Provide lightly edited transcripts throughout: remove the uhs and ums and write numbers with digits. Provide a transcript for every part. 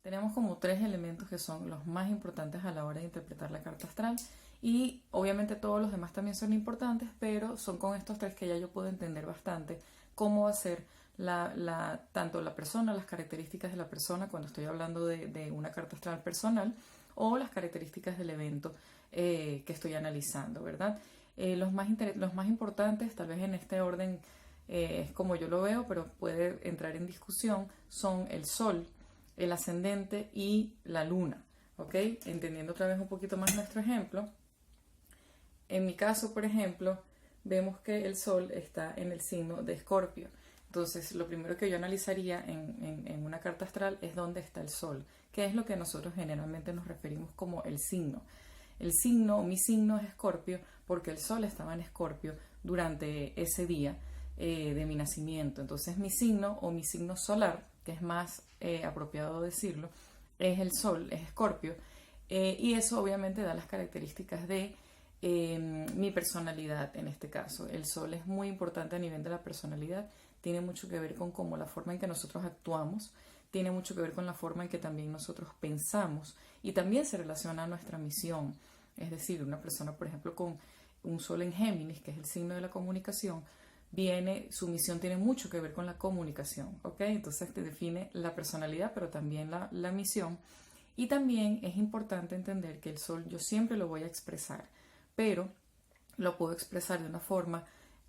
Tenemos como tres elementos que son los más importantes a la hora de interpretar la carta astral y obviamente todos los demás también son importantes, pero son con estos tres que ya yo puedo entender bastante cómo va a ser tanto la persona, las características de la persona cuando estoy hablando de una carta astral personal o las características del evento que estoy analizando, ¿verdad? Los más importantes, tal vez en este orden es como yo lo veo, pero puede entrar en discusión, son el Sol, el ascendente y la luna, ¿ok? Entendiendo otra vez un poquito más nuestro ejemplo. En mi caso, por ejemplo, vemos que el Sol está en el signo de Escorpio. Entonces, lo primero que yo analizaría en una carta astral es dónde está el Sol, que es lo que nosotros generalmente nos referimos como el signo. El signo, mi signo es Escorpio, porque el Sol estaba en Escorpio durante ese día de mi nacimiento. Entonces, mi signo o mi signo solar, que es más apropiado decirlo, es el Sol, es Escorpio, y eso obviamente da las características de mi personalidad en este caso. El Sol es muy importante a nivel de la personalidad, tiene mucho que ver con cómo la forma en que nosotros actuamos, tiene mucho que ver con la forma en que también nosotros pensamos y también se relaciona a nuestra misión. Es decir, una persona, por ejemplo, con un Sol en Géminis, que es el signo de la comunicación, su misión tiene mucho que ver con la comunicación, ¿ok? Entonces te define la personalidad, pero también la misión. Y también es importante entender que el Sol yo siempre lo voy a expresar, pero lo puedo expresar de una forma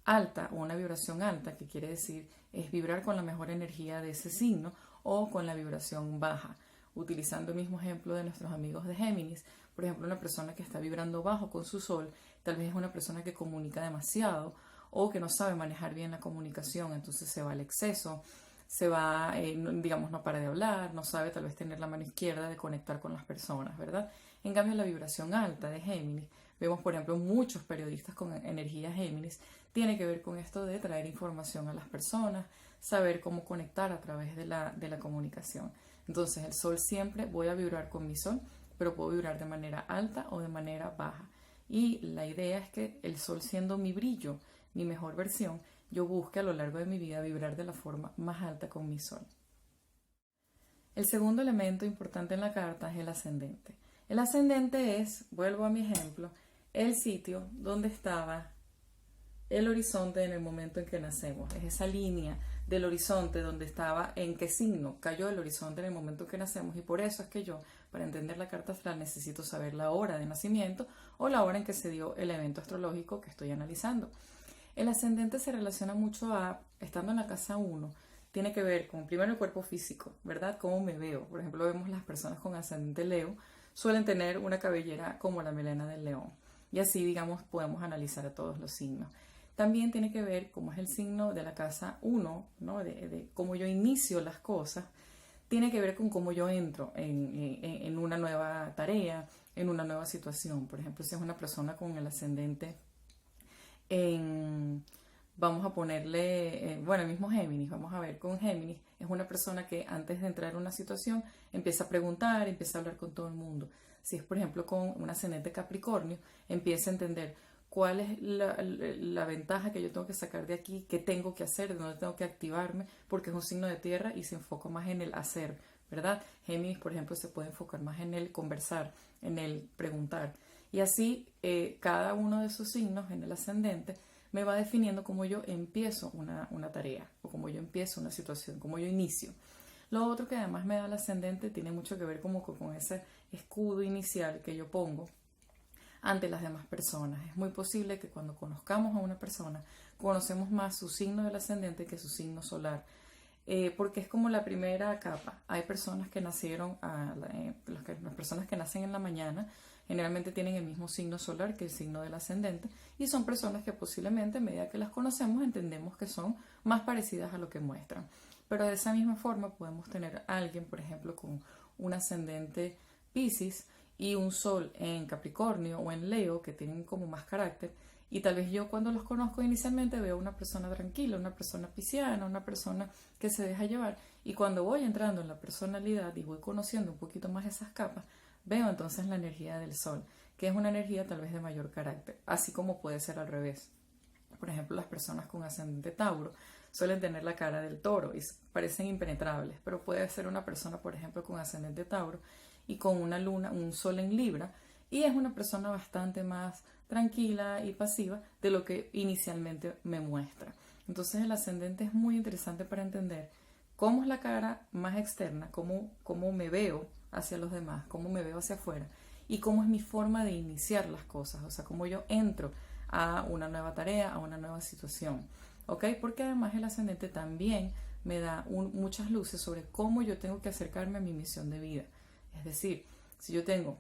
alta o una vibración alta, que quiere decir es vibrar con la mejor energía de ese signo, o con la vibración baja. Utilizando el mismo ejemplo de nuestros amigos de Géminis, por ejemplo, una persona que está vibrando bajo con su Sol, tal vez es una persona que comunica demasiado o que no sabe manejar bien la comunicación, entonces se va al exceso, se va, digamos, no para de hablar, no sabe tal vez tener la mano izquierda de conectar con las personas, ¿verdad? En cambio, la vibración alta de Géminis, vemos por ejemplo muchos periodistas con energía Géminis, tiene que ver con esto de traer información a las personas, saber cómo conectar a través de la comunicación. Entonces el Sol siempre voy a vibrar con mi Sol, pero puedo vibrar de manera alta o de manera baja. Y la idea es que el Sol, siendo mi brillo, mi mejor versión, yo busque a lo largo de mi vida vibrar de la forma más alta con mi Sol. El segundo elemento importante en la carta es el ascendente. El ascendente es, vuelvo a mi ejemplo, el sitio donde estaba el horizonte en el momento en que nacemos. Es esa línea del horizonte donde estaba, en qué signo cayó el horizonte en el momento en que nacemos, y por eso es que yo, para entender la carta astral, necesito saber la hora de nacimiento o la hora en que se dio el evento astrológico que estoy analizando. El ascendente se relaciona mucho a, estando en la casa 1, tiene que ver con primero el cuerpo físico, ¿verdad? Cómo me veo. Por ejemplo, vemos las personas con ascendente Leo suelen tener una cabellera como la melena del león. Y así, digamos, podemos analizar a todos los signos. También tiene que ver cómo es el signo de la casa 1, ¿no? de cómo yo inicio las cosas. Tiene que ver con cómo yo entro en una nueva tarea, en una nueva situación. Por ejemplo, si es una persona con el ascendente en, vamos a ponerle, bueno, el mismo Géminis, vamos a ver, con Géminis es una persona que antes de entrar en una situación empieza a preguntar, empieza a hablar con todo el mundo. Si es, por ejemplo, con un ascendente Capricornio, empieza a entender cuál es la ventaja que yo tengo que sacar de aquí, qué tengo que hacer, de dónde tengo que activarme, porque es un signo de tierra y se enfoca más en el hacer, ¿verdad? Géminis, por ejemplo, se puede enfocar más en el conversar, en el preguntar. Y así, cada uno de esos signos en el ascendente me va definiendo cómo yo empiezo una tarea o cómo yo empiezo una situación, cómo yo inicio. Lo otro que además me da el ascendente tiene mucho que ver como con ese escudo inicial que yo pongo ante las demás personas. Es muy posible que cuando conozcamos a una persona, conocemos más su signo del ascendente que su signo solar. Porque es como la primera capa. Hay personas que nacieron, las personas que nacen en la mañana generalmente tienen el mismo signo solar que el signo del ascendente, y son personas que posiblemente a medida que las conocemos entendemos que son más parecidas a lo que muestran. Pero de esa misma forma podemos tener a alguien, por ejemplo, con un ascendente Piscis y un Sol en Capricornio o en Leo, que tienen como más carácter, y tal vez yo, cuando los conozco inicialmente, veo una persona tranquila, una persona pisciana, una persona que se deja llevar, y cuando voy entrando en la personalidad y voy conociendo un poquito más esas capas, veo entonces la energía del Sol, que es una energía tal vez de mayor carácter, así como puede ser al revés. Por ejemplo, las personas con ascendente Tauro suelen tener la cara del toro y parecen impenetrables, pero puede ser una persona, por ejemplo, con ascendente Tauro y con una luna, un sol en Libra, y es una persona bastante más tranquila y pasiva de lo que inicialmente me muestra. Entonces el ascendente es muy interesante para entender cómo es la cara más externa, cómo me veo hacia los demás, cómo me veo hacia afuera y cómo es mi forma de iniciar las cosas, o sea, cómo yo entro a una nueva tarea, a una nueva situación, ¿ok? Porque además el ascendente también me da muchas luces sobre cómo yo tengo que acercarme a mi misión de vida. Es decir, si yo tengo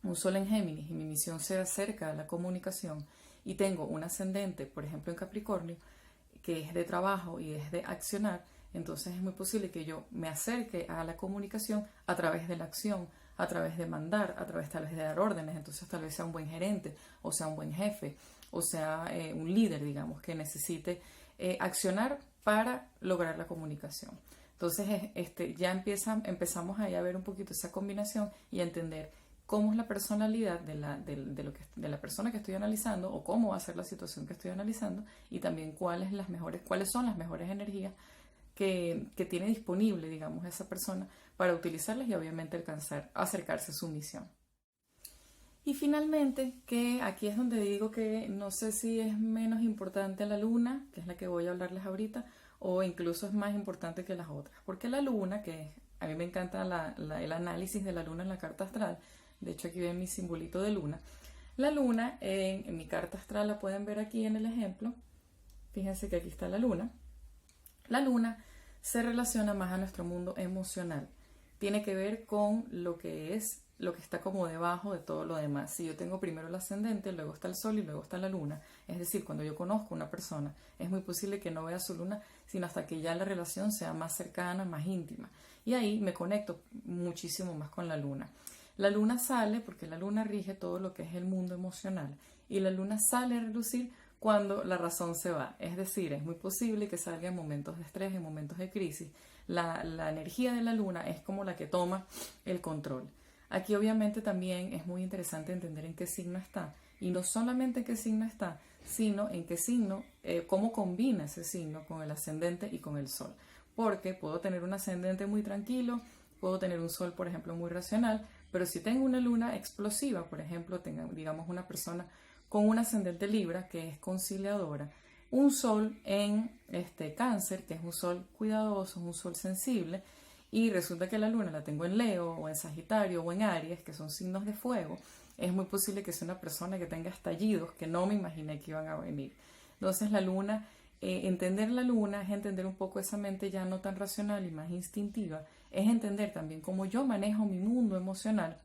un sol en Géminis y mi misión se acerca a la comunicación y tengo un ascendente, por ejemplo, en Capricornio, que es de trabajo y es de accionar, entonces es muy posible que yo me acerque a la comunicación a través de la acción, a través de mandar, a través tal vez de dar órdenes, entonces tal vez sea un buen gerente, o sea un buen jefe, o sea un líder, digamos, que necesite accionar para lograr la comunicación. Entonces ya empezamos ahí a ver un poquito esa combinación y a entender cómo es la personalidad de la persona que estoy analizando o cómo va a ser la situación que estoy analizando y también cuáles son las mejores energías que tiene disponible, digamos, esa persona para utilizarlas y obviamente acercarse a su misión. Y finalmente, que aquí es donde digo que no sé si es menos importante la luna, que es la que voy a hablarles ahorita, o incluso es más importante que las otras. Porque la luna, a mí me encanta el análisis de la luna en la carta astral, de hecho aquí ven mi simbolito de luna. La luna en mi carta astral la pueden ver aquí en el ejemplo. Fíjense que aquí está la luna. La luna se relaciona más a nuestro mundo emocional. Tiene que ver con lo que está como debajo de todo lo demás. Si yo tengo primero el ascendente, luego está el sol y luego está la luna, es decir, cuando yo conozco a una persona, es muy posible que no vea su luna, sino hasta que ya la relación sea más cercana, más íntima. Y ahí me conecto muchísimo más con la luna. La luna sale porque la luna rige todo lo que es el mundo emocional y la luna sale a relucir cuando la razón se va. Es decir, es muy posible que salga en momentos de estrés, en momentos de crisis. La energía de la luna es como la que toma el control. Aquí obviamente también es muy interesante entender en qué signo está. Y no solamente en qué signo está, sino en qué signo, cómo combina ese signo con el ascendente y con el sol. Porque puedo tener un ascendente muy tranquilo, puedo tener un sol, por ejemplo, muy racional, pero si tengo una luna explosiva, por ejemplo, digamos una persona con un ascendente Libra, que es conciliadora, un sol en Cáncer, que es un sol cuidadoso, un sol sensible, y resulta que la luna la tengo en Leo, o en Sagitario, o en Aries, que son signos de fuego, es muy posible que sea una persona que tenga estallidos que no me imaginé que iban a venir. Entonces la luna, entender la luna es entender un poco esa mente ya no tan racional y más instintiva, es entender también cómo yo manejo mi mundo emocional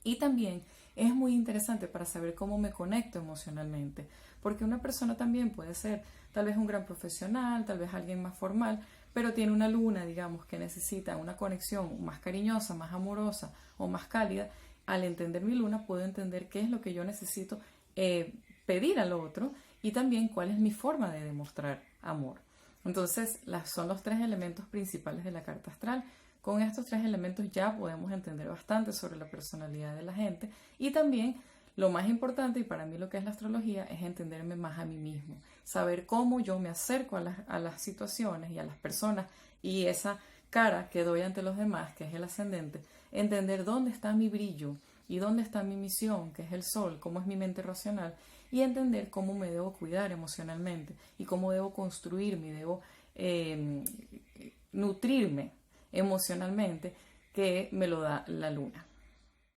y también es muy interesante para saber cómo me conecto emocionalmente, porque una persona también puede ser tal vez un gran profesional, tal vez alguien más formal, pero tiene una luna, digamos, que necesita una conexión más cariñosa, más amorosa o más cálida. Al entender mi luna puedo entender qué es lo que yo necesito pedir al otro y también cuál es mi forma de demostrar amor. Entonces, son los tres elementos principales de la carta astral. Con estos tres elementos ya podemos entender bastante sobre la personalidad de la gente y también lo más importante, y para mí lo que es la astrología, es entenderme más a mí mismo, saber cómo yo me acerco a las situaciones y a las personas y esa cara que doy ante los demás, que es el ascendente, entender dónde está mi brillo y dónde está mi misión, que es el sol, cómo es mi mente racional y entender cómo me debo cuidar emocionalmente y cómo debo construirme y debo nutrirme emocionalmente, que me lo da la luna.